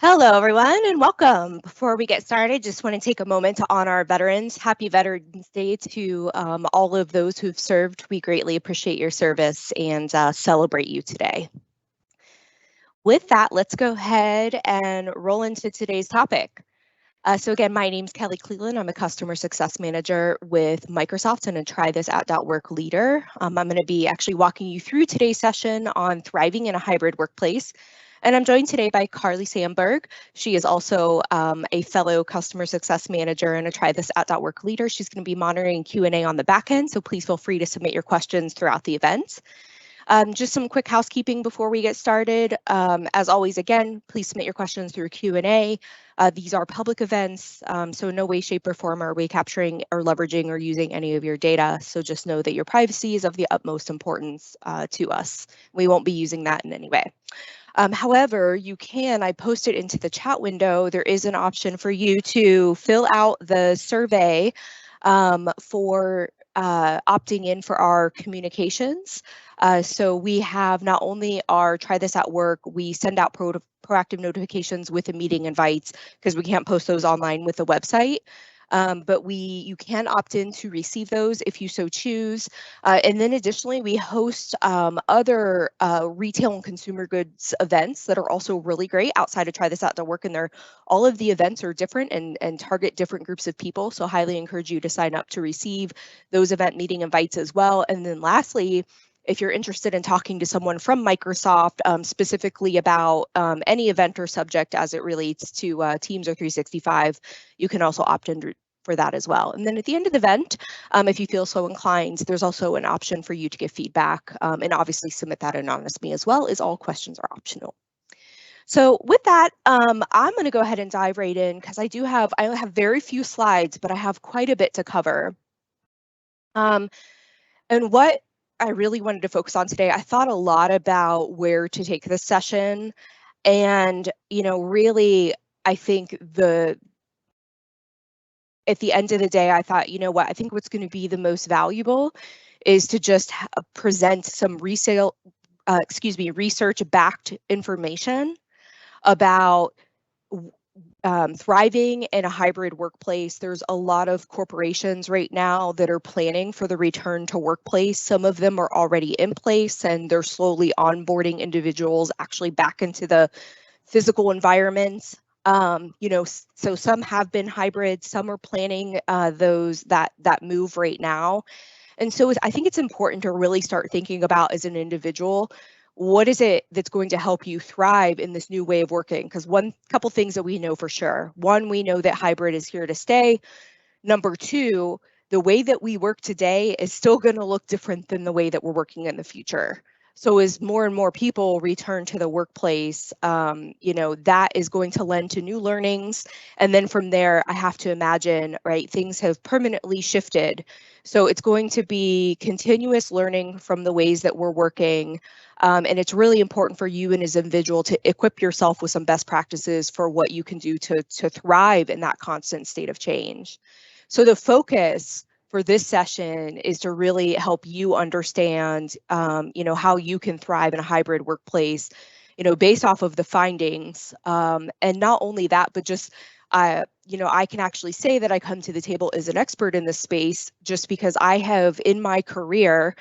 Hello, everyone, and welcome. Before we get started, just want to take a moment to honor our veterans. Happy Veterans Day to all of those who've served. We greatly appreciate your service and celebrate you today. With that, let's go ahead and roll into today's topic. So again, my name's Kelly Cleveland. I'm a customer success manager with Microsoft and a TryThisAtWork leader. I'm going to be actually walking you through today's session on thriving in a hybrid workplace. And I'm joined today by Carly Sandberg. She is also a fellow customer success manager and a TryThisAtWork leader. She's going to be monitoring Q&A on the back end, so please feel free to submit your questions throughout the event. Just some quick housekeeping before we get started. As always, again, please submit your questions through Q&A. These are public events, so in no way, shape, or form are we capturing or leveraging or using any of your data. So just know that your privacy is of the utmost importance to us. We won't be using that in any way. However, I posted into the chat window, there is an option for you to fill out the survey for opting in for our communications. So we have not only our Try This at Work, we send out proactive notifications with the meeting invites because we can't post those online with the website. But you can opt in to receive those if you so choose. And then additionally, we host other retail and consumer goods events that are also really great outside of Try This Out to Work. And all of the events are different and target different groups of people. So highly encourage you to sign up to receive those event meeting invites as well. And then lastly, if you're interested in talking to someone from Microsoft specifically about any event or subject as it relates to Teams or 365, you can also opt in for that as well. And then at the end of the event, if you feel so inclined, there's also an option for you to give feedback and obviously submit that anonymously as well, as all questions are optional. So with that, I'm going to go ahead and dive right in because I have very few slides, but I have quite a bit to cover. And what I really wanted to focus on today, I thought a lot about where to take this session. And, really, I think at the end of the day, I thought, I think what's going to be the most valuable is to just present some research-backed information about thriving in a hybrid workplace. There's a lot of corporations right now that are planning for the return to workplace. Some of them are already in place and they're slowly onboarding individuals actually back into the physical environments. So some have been hybrid, some are planning that move right now. And so I think it's important to really start thinking about as an individual, what is it that's going to help you thrive in this new way of working? Because couple things that we know for sure. One, we know that hybrid is here to stay. Number two, the way that we work today is still going to look different than the way that we're working in the future. So as more and more people return to the workplace, that is going to lend to new learnings. And then from there, I have to imagine, right, things have permanently shifted. So it's going to be continuous learning from the ways that we're working. And it's really important for you and as an individual to equip yourself with some best practices for what you can do to thrive in that constant state of change. So the focus for this session is to really help you understand, how you can thrive in a hybrid workplace, based off of the findings. And not only that, but just, I can actually say that I come to the table as an expert in this space just because I have in my career,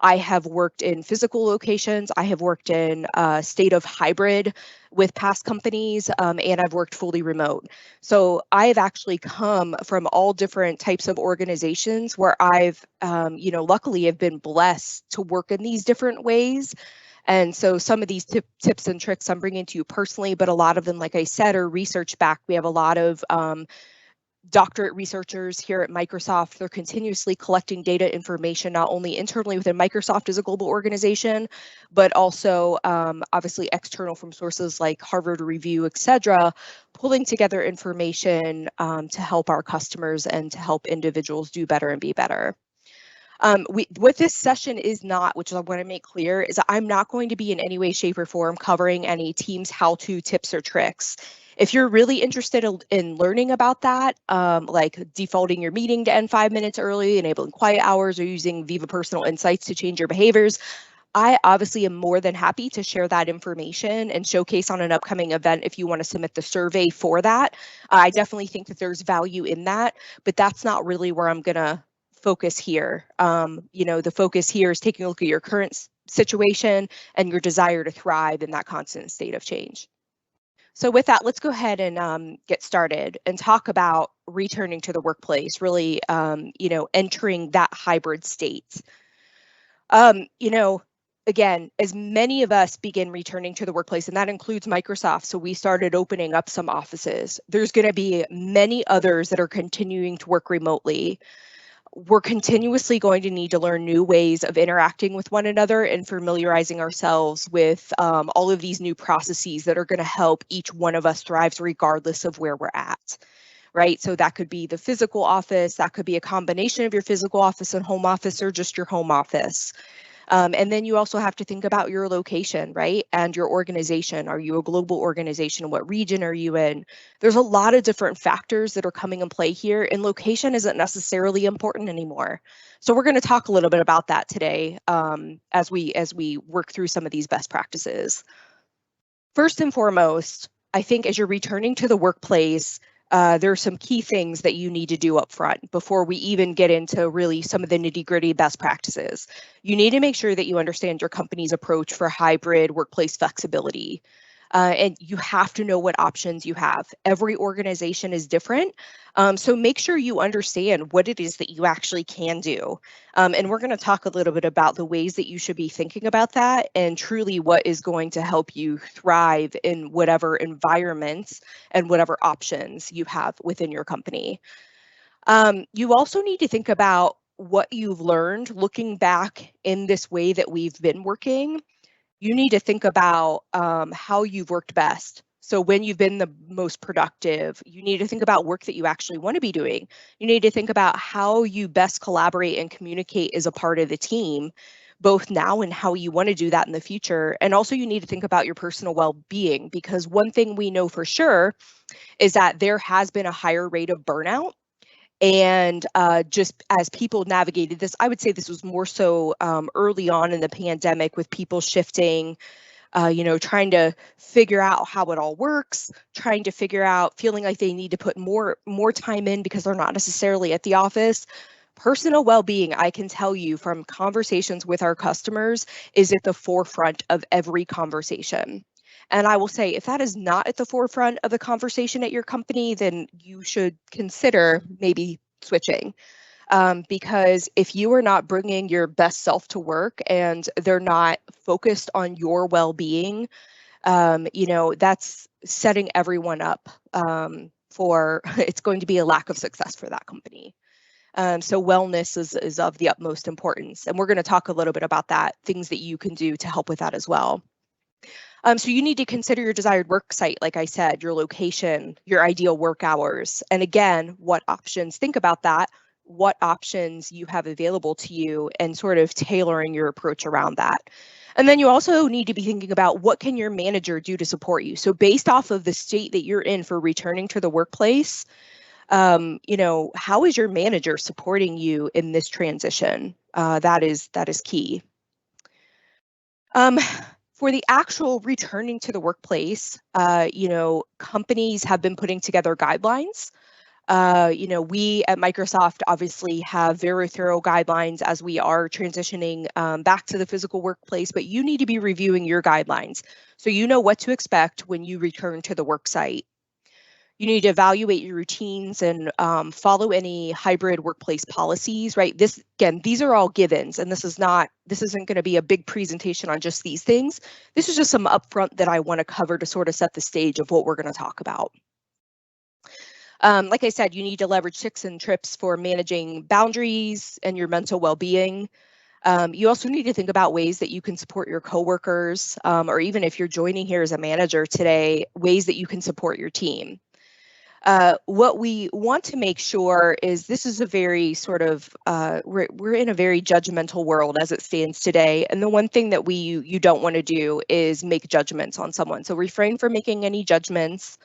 I have worked in physical locations. I have worked in a state of hybrid with past companies, and I've worked fully remote. So I've actually come from all different types of organizations where I've, luckily have been blessed to work in these different ways. And so some of these tips and tricks I'm bringing to you personally, but a lot of them, like I said, are research backed. We have a lot of doctorate researchers here at Microsoft. They're continuously collecting data information, not only internally within Microsoft as a global organization, but also obviously external from sources like Harvard Review, et cetera, pulling together information to help our customers and to help individuals do better and be better. What this session is not, which I want to make clear, is I'm not going to be in any way, shape, or form covering any Teams how-to tips or tricks. If you're really interested in learning about that, like defaulting your meeting to end 5 minutes early, enabling quiet hours, or using Viva Personal Insights to change your behaviors, I obviously am more than happy to share that information and showcase on an upcoming event if you want to submit the survey for that. I definitely think that there's value in that, but that's not really where I'm going to focus here. The focus here is taking a look at your current situation and your desire to thrive in that constant state of change. So with that, let's go ahead and get started and talk about returning to the workplace, really, entering that hybrid state. Again, as many of us begin returning to the workplace, and that includes Microsoft, so we started opening up some offices. There's going to be many others that are continuing to work remotely. We're continuously going to need to learn new ways of interacting with one another and familiarizing ourselves with all of these new processes that are going to help each one of us thrive regardless of where we're at. Right? So that could be the physical office, that could be a combination of your physical office and home office, or just your home office. And then you also have to think about your location, right? And your organization. Are you a global organization? What region are you in? There's a lot of different factors that are coming in play here, and location isn't necessarily important anymore. So we're going to talk a little bit about that today as we work through some of these best practices. First and foremost, I think as you're returning to the workplace, there are some key things that you need to do up front before we even get into really some of the nitty-gritty best practices. You need to make sure that you understand your company's approach for hybrid workplace flexibility. And you have to know what options you have. Every organization is different. So make sure you understand what it is that you actually can do. And we're going to talk a little bit about the ways that you should be thinking about that and truly what is going to help you thrive in whatever environments and whatever options you have within your company. You also need to think about what you've learned looking back in this way that we've been working. You need to think about how you've worked best. So when you've been the most productive, you need to think about work that you actually want to be doing. You need to think about how you best collaborate and communicate as a part of the team, both now and how you want to do that in the future. And also you need to think about your personal well-being, because one thing we know for sure is that there has been a higher rate of burnout. And just as people navigated this, I would say this was more so early on in the pandemic, with people shifting, trying to figure out how it all works, trying to figure out, feeling like they need to put more time in because they're not necessarily at the office. Personal well-being, I can tell you from conversations with our customers, is at the forefront of every conversation. And I will say, if that is not at the forefront of the conversation at your company, then you should consider maybe switching. Because if you are not bringing your best self to work and they're not focused on your well-being, that's setting everyone up for, it's going to be a lack of success for that company. So wellness is of the utmost importance. And we're going to talk a little bit about that, things that you can do to help with that as well. So you need to consider your desired work site, like I said, your location, your ideal work hours, and again, what options, think about that, what options you have available to you and sort of tailoring your approach around that. And then you also need to be thinking about what can your manager do to support you. So based off of the state that you're in for returning to the workplace, how is your manager supporting you in this transition? That is key. For the actual returning to the workplace, companies have been putting together guidelines. We at Microsoft obviously have very thorough guidelines as we are transitioning back to the physical workplace, but you need to be reviewing your guidelines so you know what to expect when you return to the work site. You need to evaluate your routines and follow any hybrid workplace policies, right? These are all givens, and this isn't going to be a big presentation on just these things. This is just some upfront that I want to cover to sort of set the stage of what we're going to talk about. Like I said, you need to leverage tips and trips for managing boundaries and your mental well-being. You also need to think about ways that you can support your coworkers, or even if you're joining here as a manager today, ways that you can support your team. What we want to make sure is this is a very sort of, we're in a very judgmental world as it stands today. And the one thing that you don't want to do is make judgments on someone. So refrain from making any judgments.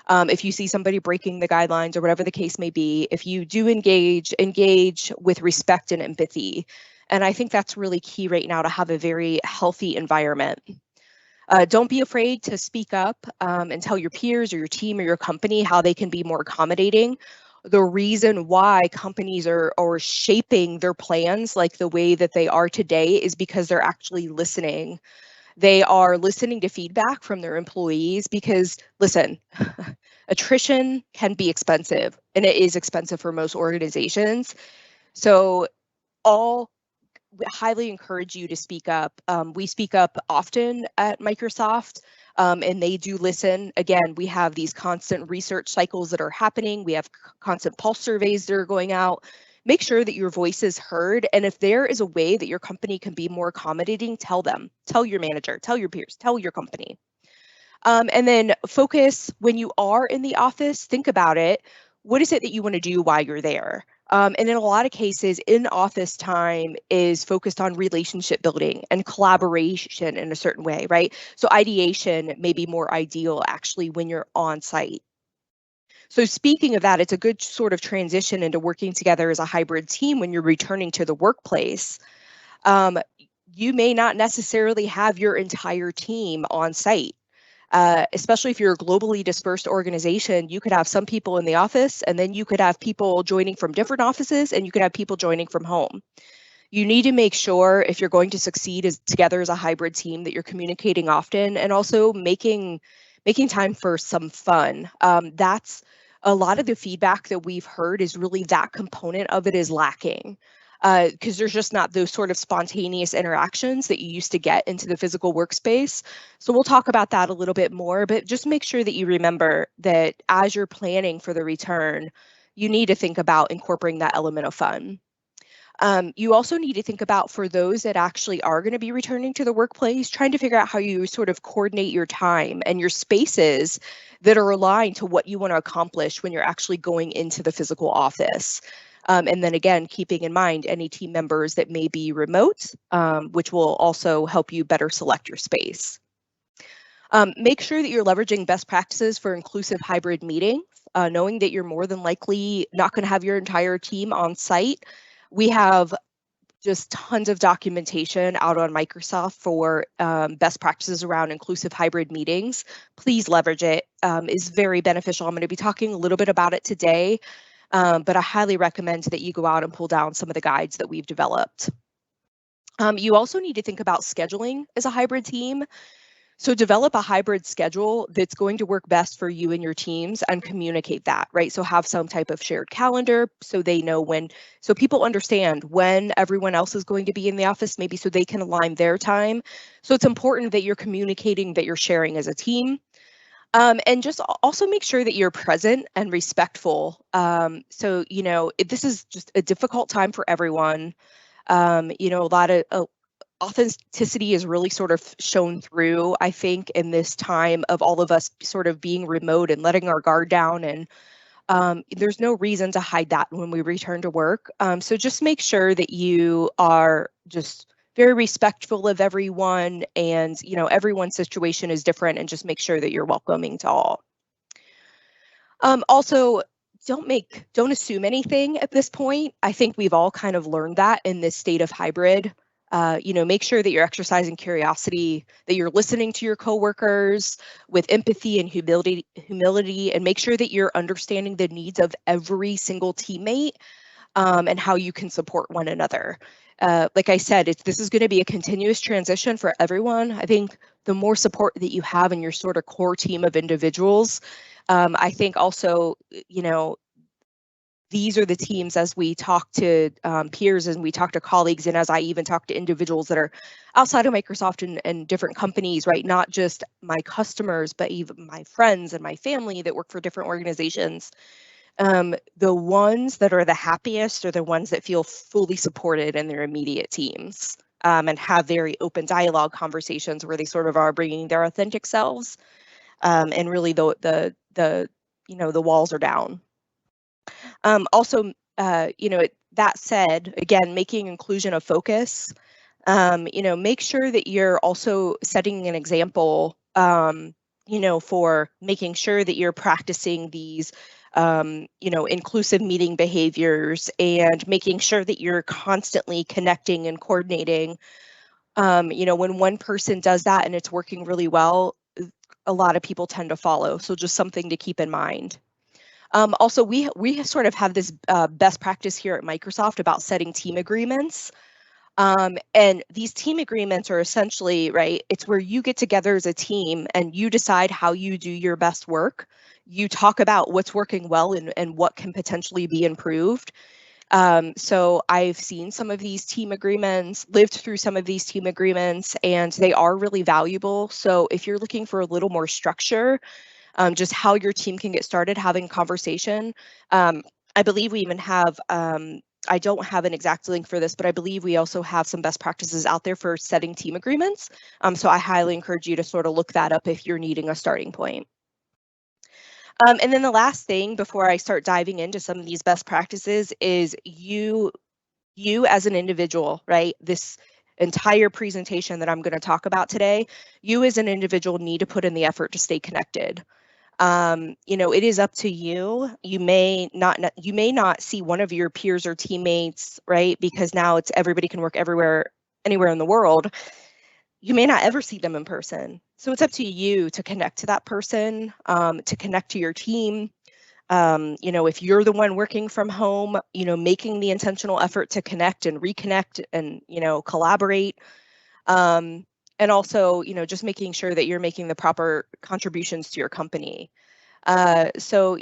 If you see somebody breaking the guidelines or whatever the case may be, if you do engage with respect and empathy. And I think that's really key right now to have a very healthy environment. Don't be afraid to speak up and tell your peers or your team or your company how they can be more accommodating. The reason why companies are shaping their plans like the way that they are today is because they're actually listening. They are listening to feedback from their employees because, listen, attrition can be expensive, and it is expensive for most organizations. So all highly encourage you to speak up. We speak up often at Microsoft, and they do listen. Again, we have these constant research cycles that are happening. We have constant pulse surveys that are going out. Make sure that your voice is heard. And if there is a way that your company can be more accommodating, tell them. Tell your manager, tell your peers, tell your company. And then focus when you are in the office, think about it. What is it that you want to do while you're there? And in a lot of cases, in-office time is focused on relationship building and collaboration in a certain way, right? So ideation may be more ideal actually when you're on site. So speaking of that, it's a good sort of transition into working together as a hybrid team when you're returning to the workplace. You may not necessarily have your entire team on site. Especially if you're a globally dispersed organization, you could have some people in the office, and then you could have people joining from different offices, and you could have people joining from home. You need to make sure if you're going to succeed together as a hybrid team that you're communicating often and also making time for some fun. That's a lot of the feedback that we've heard is really that component of it is lacking. Because there's just not those sort of spontaneous interactions that you used to get into the physical workspace. So we'll talk about that a little bit more, but just make sure that you remember that as you're planning for the return, you need to think about incorporating that element of fun. You also need to think about for those that actually are going to be returning to the workplace, trying to figure out how you sort of coordinate your time and your spaces that are aligned to what you want to accomplish when you're actually going into the physical office. And then again, keeping in mind any team members that may be remote, which will also help you better select your space. Make sure that you're leveraging best practices for inclusive hybrid meetings, knowing that you're more than likely not going to have your entire team on site. We have just tons of documentation out on Microsoft for best practices around inclusive hybrid meetings. Please leverage it. It's very beneficial. I'm going to be talking a little bit about it today, but I highly recommend that you go out and pull down some of the guides that we've developed. You also need to think about scheduling as a hybrid team. So develop a hybrid schedule that's going to work best for you and your teams and communicate that, right? So have some type of shared calendar so they know when, so people understand when everyone else is going to be in the office, maybe so they can align their time. So it's important that you're communicating that you're sharing as a team. And just also make sure that you're present and respectful. So, this is just a difficult time for everyone. A lot of authenticity is really sort of shown through, I think, in this time of all of us sort of being remote and letting our guard down. And there's no reason to hide that when we return to work. So just make sure that you are just very respectful of everyone, and everyone's situation is different, and just make sure that you're welcoming to all. Also, don't assume anything at this point. I think we've all kind of learned that in this state of hybrid. Make sure that you're exercising curiosity, that you're listening to your coworkers with empathy and humility, and make sure that you're understanding the needs of every single teammate and how you can support one another. Like I said, this is going to be a continuous transition for everyone. I think the more support that you have in your sort of core team of individuals, I think also, these are the teams as we talk to peers and we talk to colleagues, and as I even talk to individuals that are outside of Microsoft and different companies, right? Not just my customers, but even my friends and my family that work for different organizations. The ones that are the happiest are the ones that feel fully supported in their immediate teams and have very open dialogue conversations where they sort of are bringing their authentic selves, and really the walls are down. Also, that said, again, making inclusion a focus. Make sure that you're also setting an example, for making sure that you're practicing these inclusive meeting behaviors, and making sure that you're constantly connecting and coordinating. When one person does that and it's working really well, a lot of people tend to follow. So just something to keep in mind. Also, we sort of have this best practice here at Microsoft about setting team agreements. And these team agreements are essentially, right, it's where you get together as a team and you decide how you do your best work. You talk about what's working well and what can potentially be improved. So I've seen some of these team agreements, lived through some of these team agreements, and they are really valuable. So if you're looking for a little more structure, just how your team can get started having conversation. I believe we even have, I don't have an exact link for this, but I believe we also have some best practices out there for setting team agreements. So I highly encourage you to sort of look that up if you're needing a starting point. And then the last thing before I start diving into some of these best practices is you as an individual, right? This entire presentation that I'm going to talk about today, you as an individual need to put in the effort to stay connected. It is up to you. You may not see one of your peers or teammates, right? Because now it's everybody can work everywhere, anywhere in the world. You may not ever see them in person. So it's up to you to connect to that person, to connect to your team. If you're the one working from home, making the intentional effort to connect and reconnect and, collaborate. And also, just making sure that you're making the proper contributions to your company. So,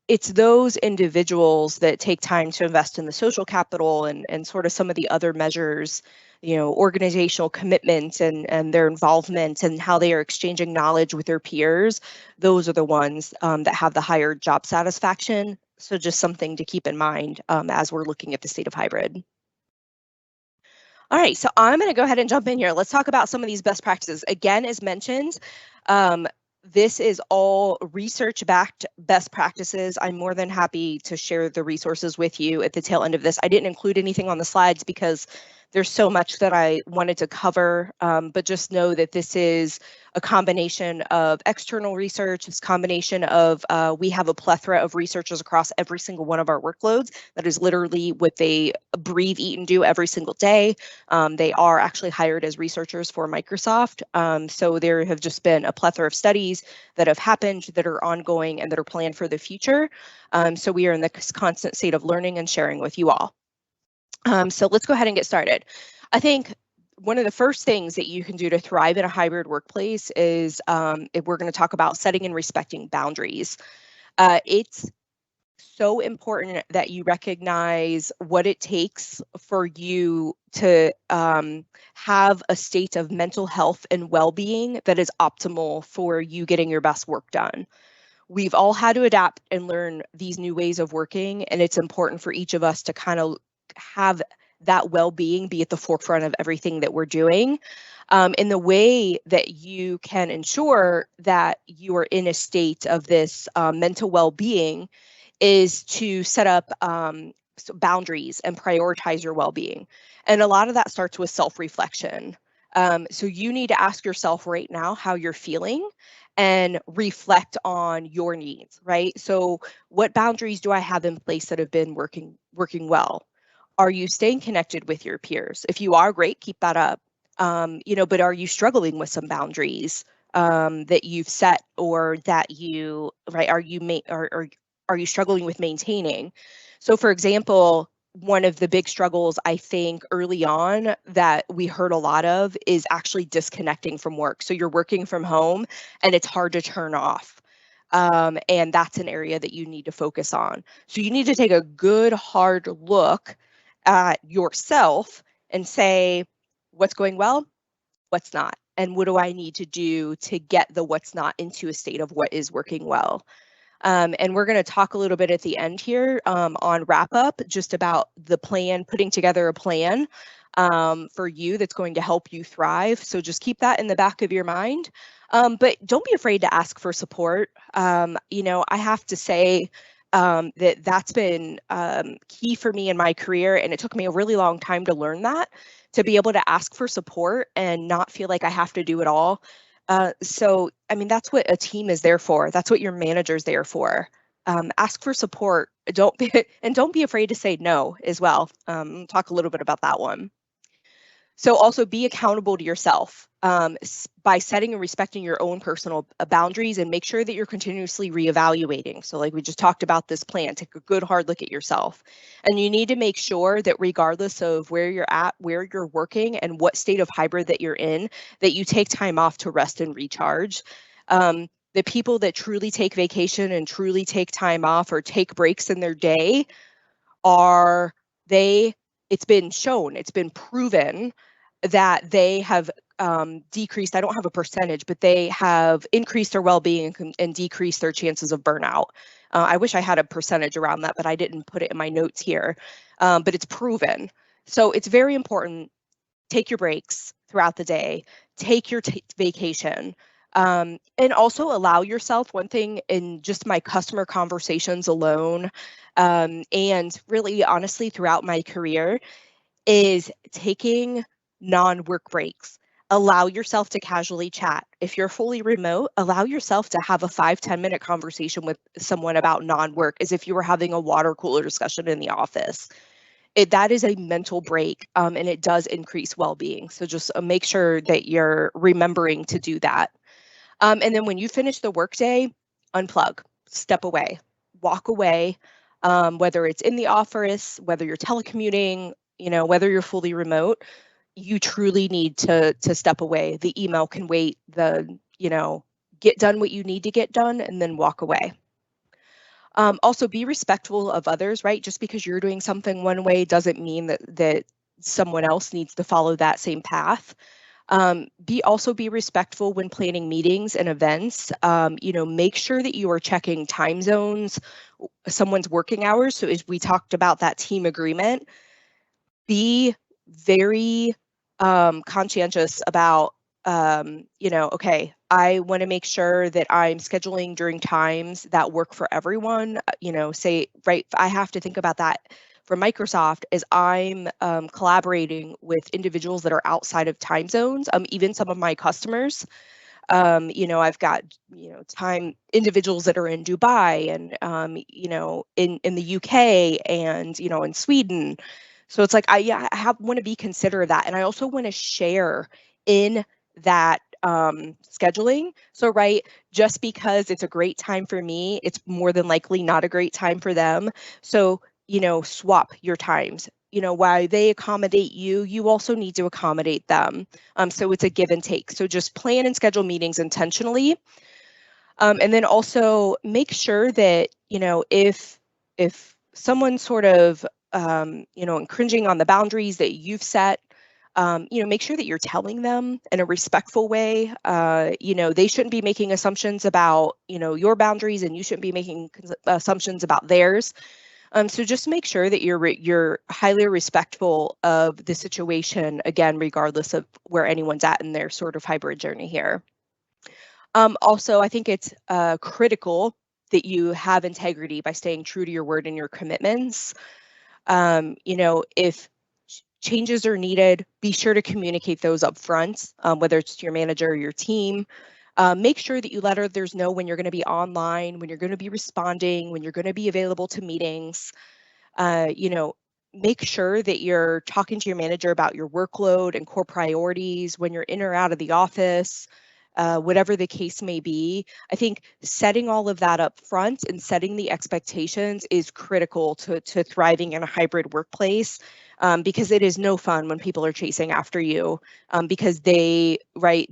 it's those individuals that take time to invest in the social capital and sort of some of the other measures, organizational commitment and their involvement and how they are exchanging knowledge with their peers. Those are the ones that have the higher job satisfaction. So just something to keep in mind as we're looking at the state of hybrid. All right, so I'm going to go ahead and jump in here. Let's talk about some of these best practices. Again, as mentioned, this is all research-backed best practices. I'm more than happy to share the resources with you at the tail end of this. I didn't include anything on the slides because there's so much that I wanted to cover, but just know that this is a combination of external research, this combination of, we have a plethora of researchers across every single one of our workloads. That is literally what they breathe, eat, and do every single day. They are actually hired as researchers for Microsoft. So there have just been a plethora of studies that have happened, that are ongoing, and that are planned for the future. So we are in this constant state of learning and sharing with you all. So let's go ahead and get started. I think one of the first things that you can do to thrive in a hybrid workplace is if we're going to talk about setting and respecting boundaries. It's so important that you recognize what it takes for you to have a state of mental health and well-being that is optimal for you getting your best work done. We've all had to adapt and learn these new ways of working, and it's important for each of us to kind of have that well-being be at the forefront of everything that we're doing. And the way that you can ensure that you are in a state of this mental well-being is to set up boundaries and prioritize your well-being. And a lot of that starts with self-reflection. So you need to ask yourself right now how you're feeling and reflect on your needs, right? So what boundaries do I have in place that have been working well? Are you staying connected with your peers? If you are, great, keep that up. But are you struggling with some boundaries that you've set, or that you, right, are you struggling with maintaining? So for example, one of the big struggles I think early on that we heard a lot of is actually disconnecting from work. So you're working from home and it's hard to turn off. And that's an area that you need to focus on. So you need to take a good hard look at yourself and say, what's going well, what's not, and what do I need to do to get the what's not into a state of what is working well. And we're going to talk a little bit at the end here on wrap up, just about the plan, putting together a plan for you that's going to help you thrive. So just keep that in the back of your mind. But don't be afraid to ask for support. I have to say that's been key for me in my career, and it took me a really long time to learn that, to be able to ask for support and not feel like I have to do it all. So, I mean, that's what a team is there for. That's what your manager's there for. ask for support. Don't be afraid to say no as well. Talk a little bit about that one. So also be accountable to yourself by setting and respecting your own personal boundaries, and make sure that you're continuously reevaluating. So like we just talked about this plan, take a good hard look at yourself. And you need to make sure that regardless of where you're at, where you're working, and what state of hybrid that you're in, that you take time off to rest and recharge. The people that truly take vacation and truly take time off or take breaks in their day are it's been shown, it's been proven that they have decreased, I don't have a percentage, but they have increased their well-being and decreased their chances of burnout. I wish I had a percentage around that, but I didn't put it in my notes here. But it's proven. So it's very important. Take your breaks throughout the day, take your vacation, and also allow yourself, one thing in just my customer conversations alone, and really honestly throughout my career, is taking non-work breaks. Allow yourself to casually chat. If you're fully remote, allow yourself to have a 5-10 minute conversation with someone about non-work as if you were having a water cooler discussion in the office. That is a mental break, and it does increase well-being. So just make sure that you're remembering to do that. And then when you finish the workday, unplug, step away, walk away, whether it's in the office, whether you're telecommuting, whether you're fully remote, you truly need to step away. The email can wait, get done what you need to get done and then walk away. Also be respectful of others, right? Just because you're doing something one way doesn't mean that someone else needs to follow that same path. Also be respectful when planning meetings and events. Make sure that you are checking time zones, someone's working hours. So as we talked about that team agreement, be very conscientious about, okay, I want to make sure that I'm scheduling during times that work for everyone. I have to think about that for Microsoft as I'm collaborating with individuals that are outside of time zones, even some of my customers. I've got, time individuals that are in Dubai and, in the UK and, in Sweden. So it's like, I want to be considerate of that. And I also want to share in that scheduling. So, right, just because it's a great time for me, it's more than likely not a great time for them. So, swap your times. While they accommodate you, you also need to accommodate them. So it's a give and take. So just plan and schedule meetings intentionally. And then also make sure that, if someone's sort of, infringing on the boundaries that you've set, make sure that you're telling them in a respectful way. They shouldn't be making assumptions about, your boundaries, and you shouldn't be making assumptions about theirs. So just make sure that you're highly respectful of the situation, again, regardless of where anyone's at in their sort of hybrid journey here. Also, I think it's critical that you have integrity by staying true to your word and your commitments. If changes are needed, be sure to communicate those up front, whether it's to your manager or your team. Make sure that you let others know when you're going to be online, when you're going to be responding, when you're going to be available to meetings. Make sure that you're talking to your manager about your workload and core priorities when you're in or out of the office, whatever the case may be. I think setting all of that up front and setting the expectations is critical to thriving in a hybrid workplace, because it is no fun when people are chasing after you, because they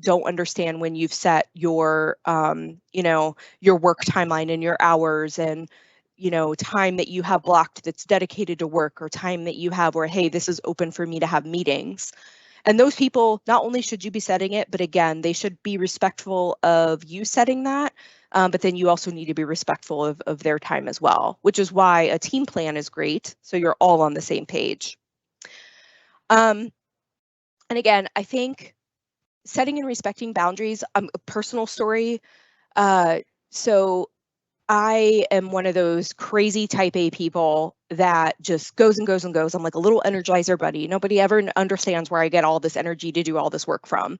don't understand when you've set your your work timeline and your hours and time that you have blocked that's dedicated to work, or time that you have where, hey, this is open for me to have meetings. And those people, not only should you be setting it, but again, they should be respectful of you setting that. But then you also need to be respectful of their time as well, which is why a team plan is great. So you're all on the same page. And again, I think setting and respecting boundaries, a personal story. So I am one of those crazy type A people that just goes and goes and goes. I'm like a little Energizer buddy. Nobody ever understands where I get all this energy to do all this work from.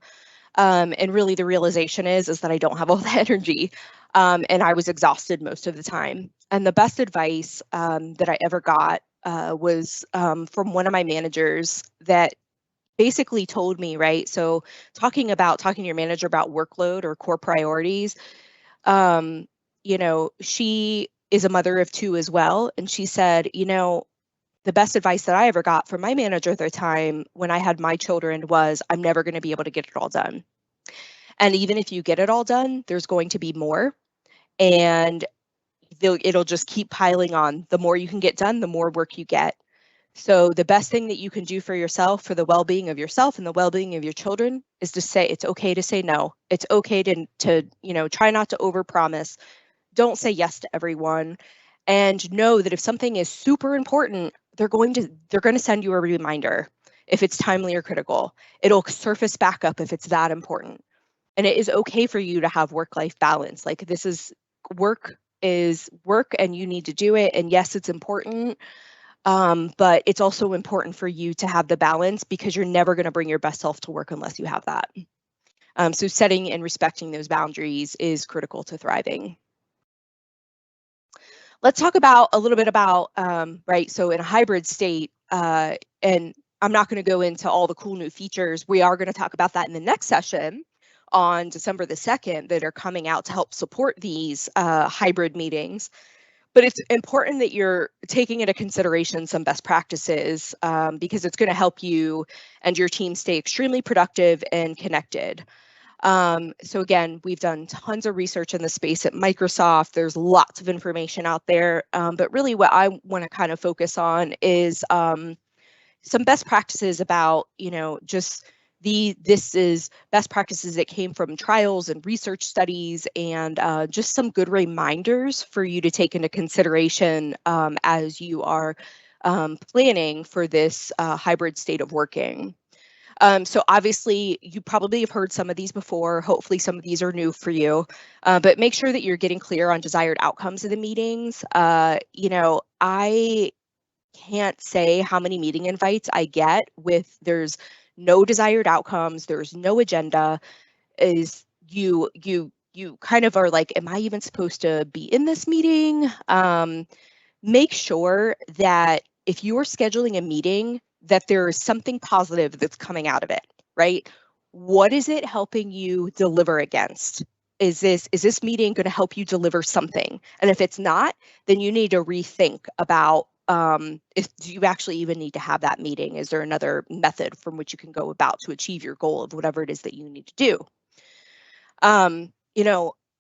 And really the realization is that I don't have all the energy. And I was exhausted most of the time. And the best advice that I ever got was from one of my managers that basically told me, right? So talking to your manager about workload or core priorities, she is a mother of two as well. And she said, the best advice that I ever got from my manager at the time when I had my children was, I'm never going to be able to get it all done. And even if you get it all done, there's going to be more. And it'll just keep piling on. The more you can get done, the more work you get. So the best thing that you can do for yourself, for the well-being of yourself and the well-being of your children, is to say it's okay to say no. It's okay to try not to overpromise. Don't say yes to everyone, and know that if something is super important, they're going to send you a reminder if it's timely or critical. It'll surface back up if it's that important. And it is okay for you to have work-life balance. Like, this is work and you need to do it. And yes, it's important. But it's also important for you to have the balance, because you're never going to bring your best self to work unless you have that. So setting and respecting those boundaries is critical to thriving. Let's talk a little bit about, right, so in a hybrid state, and I'm not going to go into all the cool new features. We are going to talk about that in the next session on December the 2nd that are coming out to help support these hybrid meetings. But it's important that you're taking into consideration some best practices, because it's going to help you and your team stay extremely productive and connected. So again, we've done tons of research in the space at Microsoft. There's lots of information out there, but really what I want to kind of focus on is some best practices about, just this is best practices that came from trials and research studies, and just some good reminders for you to take into consideration as you are planning for this hybrid state of working. So obviously, you probably have heard some of these before. Hopefully some of these are new for you, but make sure that you're getting clear on desired outcomes of the meetings. I can't say how many meeting invites I get with there's no desired outcomes, there's no agenda, is you kind of are like, am I even supposed to be in this meeting? Make sure that if you are scheduling a meeting, that there is something positive that's coming out of it, right? What is it helping you deliver against? Is this meeting going to help you deliver something? And if it's not, then you need to rethink about do you actually even need to have that meeting? Is there another method from which you can go about to achieve your goal of whatever it is that you need to do?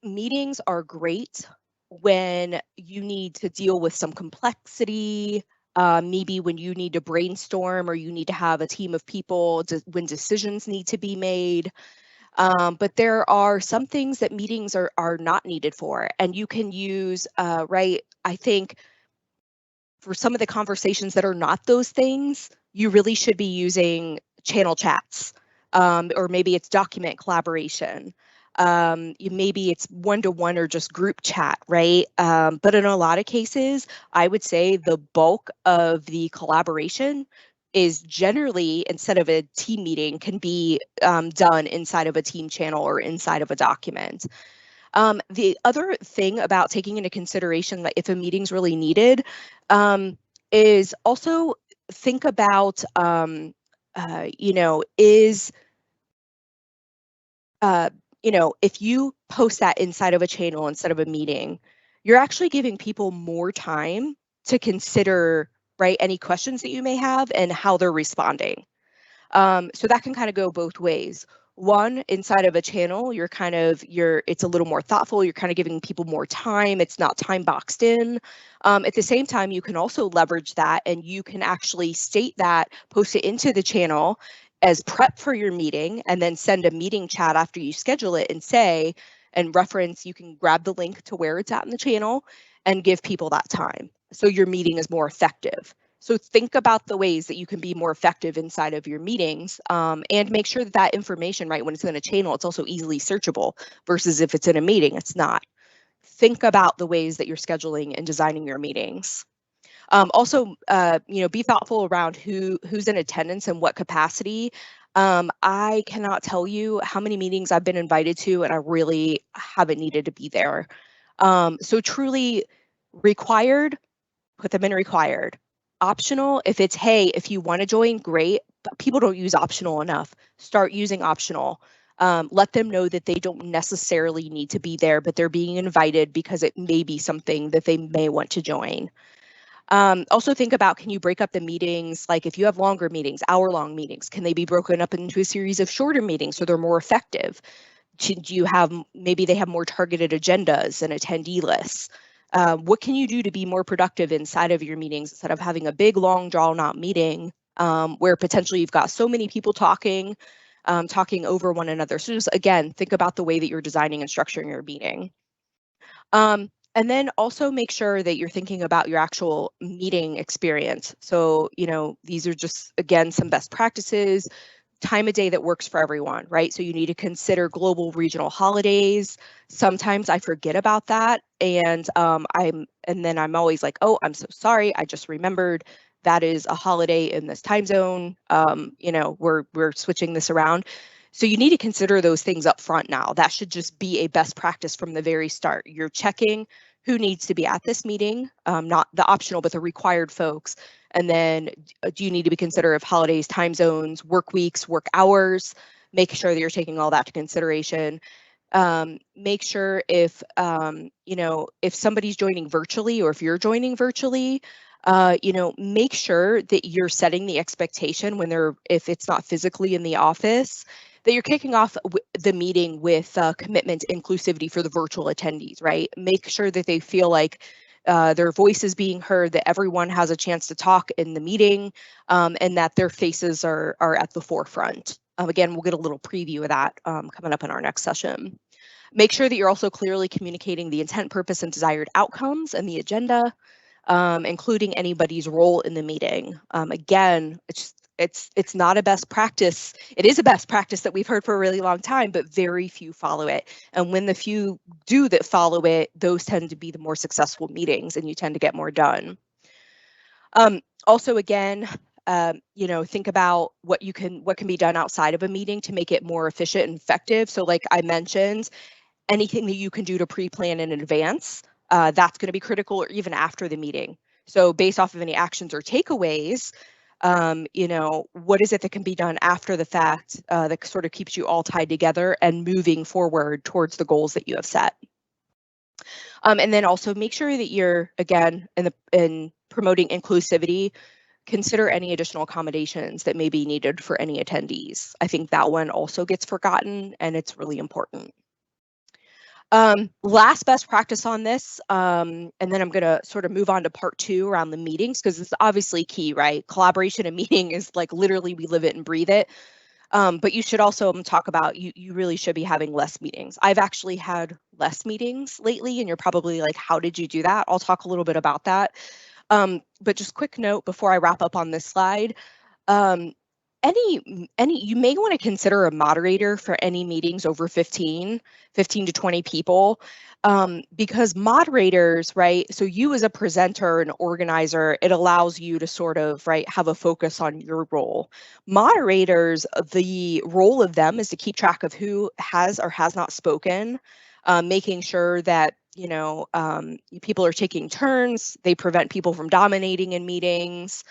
Meetings are great when you need to deal with some complexity, maybe when you need to brainstorm or you need to have a team of people when decisions need to be made. But there are some things that meetings are not needed for, and you can use, right, I think for some of the conversations that are not those things, you really should be using channel chats, or maybe it's document collaboration. Maybe it's one-to-one or just group chat, right? But in a lot of cases, I would say the bulk of the collaboration is generally, instead of a team meeting, can be done inside of a team channel or inside of a document. The other thing about taking into consideration that if a meeting's really needed, is also think about, if you post that inside of a channel instead of a meeting, you're actually giving people more time to consider, right, any questions that you may have and how they're responding. So that can kind of go both ways. One, inside of a channel, it's a little more thoughtful. You're kind of giving people more time. It's not time boxed in. At the same time, you can also leverage that, and you can actually state that, post it into the channel as prep for your meeting, and then send a meeting chat after you schedule it and reference, you can grab the link to where it's at in the channel and give people that time. So your meeting is more effective. So think about the ways that you can be more effective inside of your meetings, and make sure that information, right, when it's in a channel, it's also easily searchable, versus if it's in a meeting, it's not. Think about the ways that you're scheduling and designing your meetings. Also, be thoughtful around who's in attendance and what capacity. I cannot tell you how many meetings I've been invited to and I really haven't needed to be there. So truly required, put them in required. Optional, if it's, hey, if you want to join, great, but people don't use optional enough. Start using optional. Let them know that they don't necessarily need to be there, but they're being invited because it may be something that they may want to join. Also think about, can you break up the meetings? Like if you have longer meetings, hour-long meetings, can they be broken up into a series of shorter meetings so they're more effective? Do you have, maybe they have more targeted agendas and attendee lists? What can you do to be more productive inside of your meetings instead of having a big, long, drawn-out meeting where potentially you've got so many people talking over one another? So just, again, think about the way that you're designing and structuring your meeting. And then also make sure that you're thinking about your actual meeting experience. So, these are just, again, some best practices, time of day that works for everyone, right? So you need to consider global regional holidays. Sometimes I forget about that. And then I'm always like, oh, I'm so sorry. I just remembered that is a holiday in this time zone. We're switching this around. So you need to consider those things up front now. That should just be a best practice from the very start. You're checking who needs to be at this meeting, not the optional, but the required folks. And then do you need to be considerate of holidays, time zones, work weeks, work hours? Make sure that you're taking all that to consideration. Make sure if somebody's joining virtually or if you're joining virtually, make sure that you're setting the expectation if it's not physically in the office, that you're kicking off the meeting with commitment to inclusivity for the virtual attendees, right? Make sure that they feel like their voice is being heard, that everyone has a chance to talk in the meeting, and that their faces are at the forefront. Again, we'll get a little preview of that coming up in our next session. Make sure that you're also clearly communicating the intent, purpose, and desired outcomes and the agenda, including anybody's role in the meeting. Again, it's not a best practice. It is a best practice that we've heard for a really long time, but very few follow it. And when the few do that follow it, those tend to be the more successful meetings and you tend to get more done. Also, again, think about what can be done outside of a meeting to make it more efficient and effective. So like I mentioned, anything that you can do to pre-plan in advance, that's going to be critical, or even after the meeting. So based off of any actions or takeaways, what is it that can be done after the fact that sort of keeps you all tied together and moving forward towards the goals that you have set. And then also make sure that you're, again, in promoting inclusivity, consider any additional accommodations that may be needed for any attendees. I think that one also gets forgotten and it's really important. Last best practice on this, and then I'm going to sort of move on to part 2 around the meetings, because it's obviously key, right? Collaboration and meeting is like literally we live it and breathe it. But you should also talk about, you really should be having less meetings. I've actually had less meetings lately, and you're probably like, how did you do that? I'll talk a little bit about that. But just quick note before I wrap up on this slide. You may want to consider a moderator for any meetings over 15 to 20 people, because moderators, right? So you as a presenter and organizer, it allows you to sort of, right, have a focus on your role. Moderators, the role of them is to keep track of who has or has not spoken, making sure that people are taking turns. They prevent people from dominating in meetings.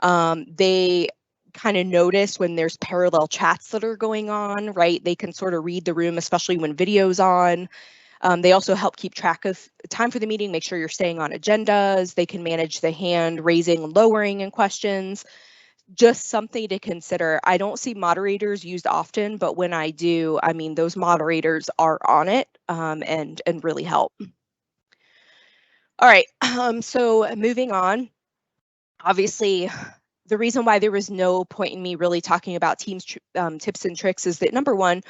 They kind of notice when there's parallel chats that are going on, right? They can sort of read the room, especially when video's on. They also help keep track of time for the meeting, make sure you're staying on agendas. They can manage the hand raising and lowering in questions. Just something to consider. I don't see moderators used often, but when I do, I mean, those moderators are on it and really help. All right, so moving on. Obviously, the reason why there was no point in me really talking about Teams tips and tricks is that, number one,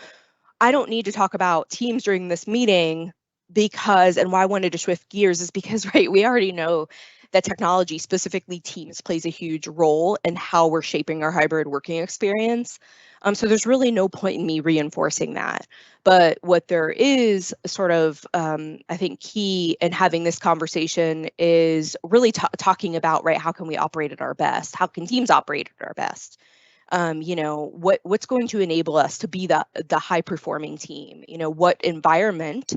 I don't need to talk about Teams during this meeting and why I wanted to shift gears is because, right, we already know that technology, specifically Teams, plays a huge role in how we're shaping our hybrid working experience. So there's really no point in me reinforcing that. But what there is sort of, I think, key in having this conversation is really talking about, right, how can we operate at our best? How can teams operate at our best? You know, what's going to enable us to be the high performing team? You know, what environment,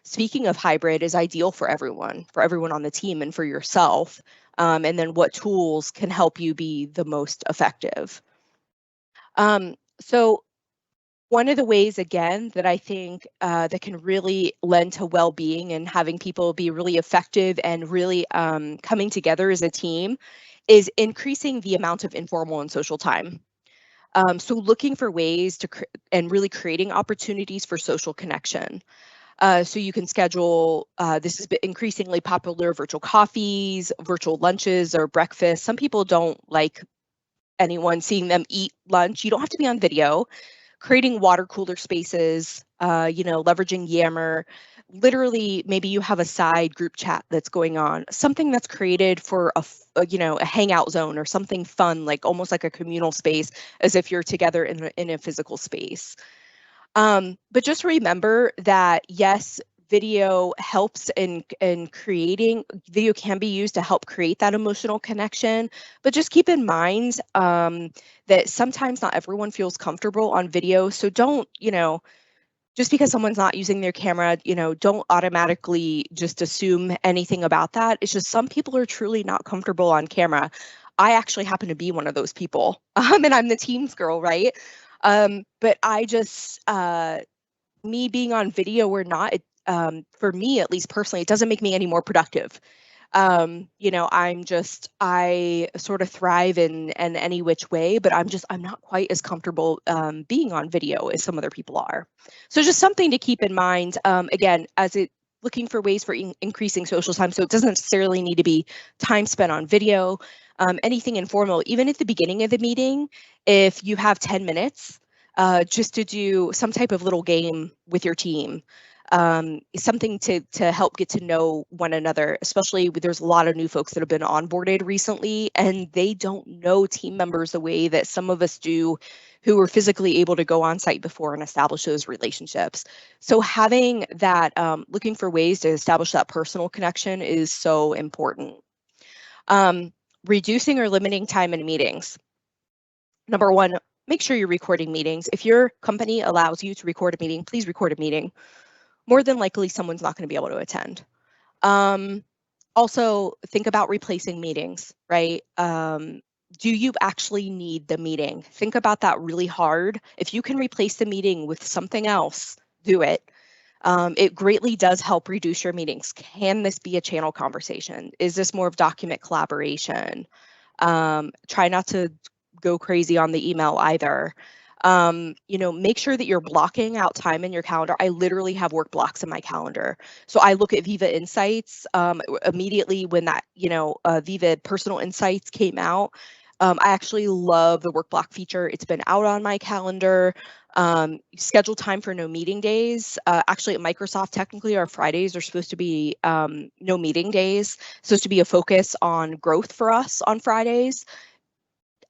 speaking of hybrid, is ideal for everyone on the team and for yourself? And then what tools can help you be the most effective? So one of the ways, again, that I think that can really lend to well-being and having people be really effective and really coming together as a team is increasing the amount of informal and social time. So looking for ways to and really creating opportunities for social connection. So you can schedule, this has been increasingly popular, virtual coffees, virtual lunches or breakfast. Some people don't like anyone seeing them eat lunch. You don't have to be on video. Creating water cooler spaces, you know, leveraging Yammer. Literally, maybe you have a side group chat that's going on, something that's created for you know, a hangout zone or something fun, like almost like a communal space, as if you're together in a physical space. But just remember that, yes, video helps in creating, video can be used to help create that emotional connection, but just keep in mind that sometimes not everyone feels comfortable on video. So don't, you know, just because someone's not using their camera, you know, don't automatically just assume anything about that. It's just some people are truly not comfortable on camera. I actually happen to be one of those people, and I'm the Teams girl, right? But I just, me being on video or not, for me, at least personally, it doesn't make me any more productive. You know, I sort of thrive in any which way, but I'm not quite as comfortable being on video as some other people are. So just something to keep in mind, again, looking for ways for increasing social time. So it doesn't necessarily need to be time spent on video, anything informal, even at the beginning of the meeting, if you have 10 minutes, just to do some type of little game with your team, something to help get to know one another, especially there's a lot of new folks that have been onboarded recently and they don't know team members the way that some of us do who were physically able to go on site before and establish those relationships. So having that, looking for ways to establish that personal connection is so important. Reducing or limiting time in meetings. Number one, make sure you're recording meetings. If your company allows you to record a meeting, please record a meeting. More than likely, someone's not going to be able to attend. Also, think about replacing meetings, right? Do you actually need the meeting? Think about that really hard. If you can replace the meeting with something else, do it. It greatly does help reduce your meetings. Can this be a channel conversation? Is this more of document collaboration? Try not to go crazy on the email either. You know, make sure that you're blocking out time in your calendar. I literally have work blocks in my calendar. So I look at Viva Insights immediately when that, you know, Viva Personal Insights came out. I actually love the work block feature. It's been out on my calendar. Schedule time for no meeting days. Actually, at Microsoft, technically our Fridays are supposed to be no meeting days. Supposed to be a focus on growth for us on Fridays.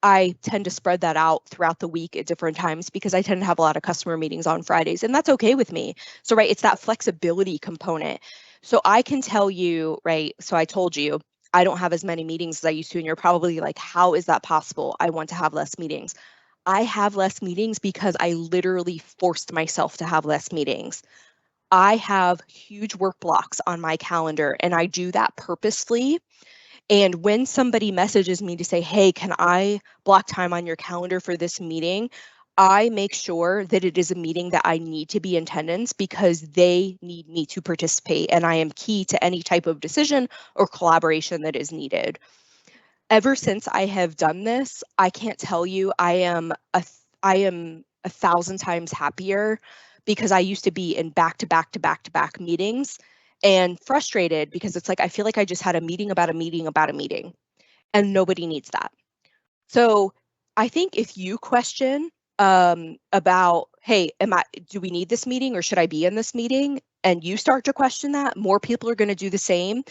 I tend to spread that out throughout the week at different times because I tend to have a lot of customer meetings on Fridays, and that's okay with me. So, right, it's that flexibility component. So I can tell you, right, so I told you, I don't have as many meetings as I used to, and you're probably like, how is that possible? I want to have less meetings. I have less meetings because I literally forced myself to have less meetings. I have huge work blocks on my calendar, and I do that purposefully. And when somebody messages me to say, hey, can I block time on your calendar for this meeting? I make sure that it is a meeting that I need to be in attendance because they need me to participate, and I am key to any type of decision or collaboration that is needed. Ever since I have done this, I can't tell you, I am a 1,000 times happier because I used to be in back-to-back meetings and frustrated because it's like I feel like I just had a meeting about a meeting about a meeting, and nobody needs that. So I think if you question about, hey, do we need this meeting or should I be in this meeting? And you start to question that, more people are going to do the same.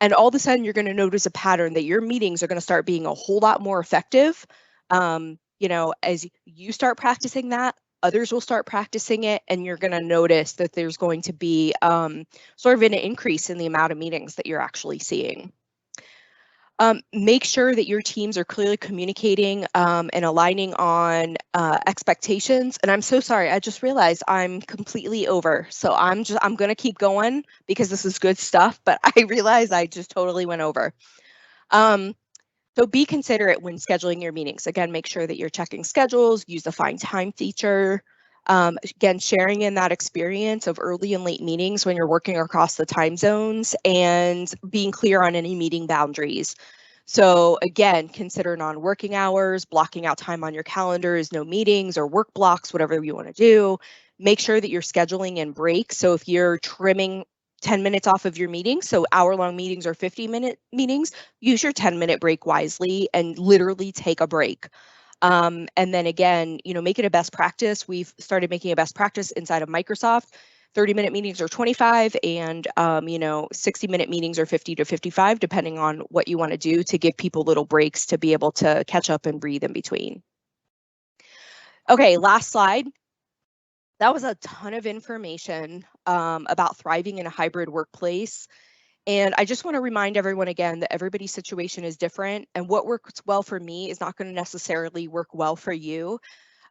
And all of a sudden, you're going to notice a pattern that your meetings are going to start being a whole lot more effective. You know, as you start practicing that, others will start practicing it, and you're going to notice that there's going to be sort of an increase in the amount of meetings that you're actually seeing. Make sure that your teams are clearly communicating and aligning on expectations. And I'm so sorry, I just realized I'm completely over. So I'm going to keep going because this is good stuff, but I realize I just totally went over. So be considerate when scheduling your meetings. Again, make sure that you're checking schedules, use the find time feature. Again, sharing in that experience of early and late meetings when you're working across the time zones, and being clear on any meeting boundaries. So again, consider non-working hours, blocking out time on your calendars, no meetings or work blocks, whatever you want to do. Make sure that you're scheduling in breaks. So if you're trimming 10 minutes off of your meeting, so hour-long meetings or 50-minute meetings, use your 10-minute break wisely and literally take a break. And then again, make it a best practice. We've started making a best practice inside of Microsoft. 30-minute meetings are 25, and 60-minute meetings are 50 to 55, depending on what you want to do, to give people little breaks to be able to catch up and breathe in between. Okay, last slide. That was a ton of information about thriving in a hybrid workplace. And I just want to remind everyone again that everybody's situation is different, and what works well for me is not going to necessarily work well for you.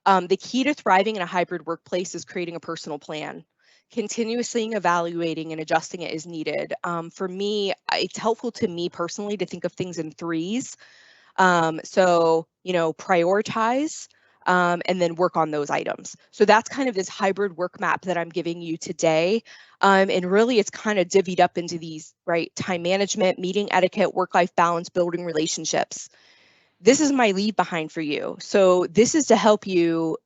The key to thriving in a hybrid workplace is creating a personal plan. Continuously evaluating and adjusting it is needed. For me, it's helpful to me personally to think of things in threes. So, prioritize, and then work on those items. So that's kind of this hybrid work map that I'm giving you today. And really it's kind of divvied up into these, right? Time management, meeting etiquette, work-life balance, building relationships. This is my leave behind for you. So this is to help you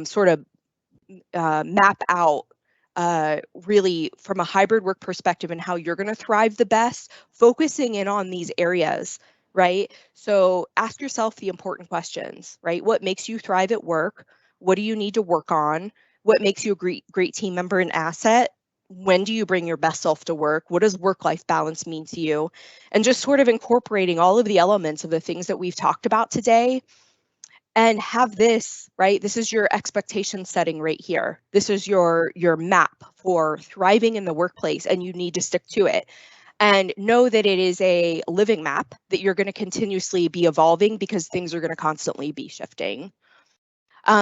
sort of map out really from a hybrid work perspective and how you're going to thrive the best, focusing in on these areas, right? So ask yourself the important questions, right? What makes you thrive at work? What do you need to work on? What makes you a great team member and asset? When do you bring your best self to work? What does work-life balance mean to you? And just sort of incorporating all of the elements of the things that we've talked about today, and have this, right? This is your expectation setting right here. This is your map for thriving in the workplace, and you need to stick to it. And know that it is a living map that you're going to continuously be evolving, because things are going to constantly be shifting.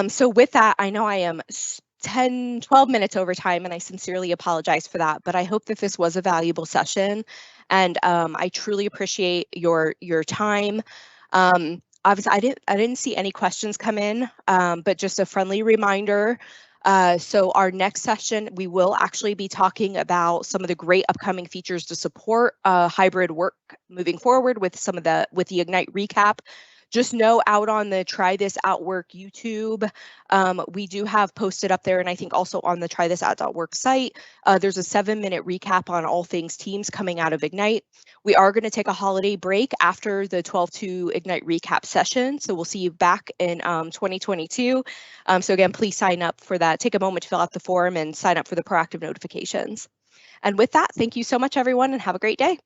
So with that, I know I am 10, 12 minutes over time, and I sincerely apologize for that, but I hope that this was a valuable session, and I truly appreciate your time. Obviously, I didn't see any questions come in, but just a friendly reminder. So our next session, we will actually be talking about some of the great upcoming features to support hybrid work moving forward with the Ignite recap. Just know, out on the TryThisAtWork YouTube, we do have posted up there, and I think also on the TryThisAtWork site, there's a 7-minute recap on all things Teams coming out of Ignite. We are going to take a holiday break after the 12/2 Ignite recap session, so we'll see you back in 2022. So again, please sign up for that. Take a moment to fill out the form and sign up for the proactive notifications. And with that, thank you so much, everyone, and have a great day.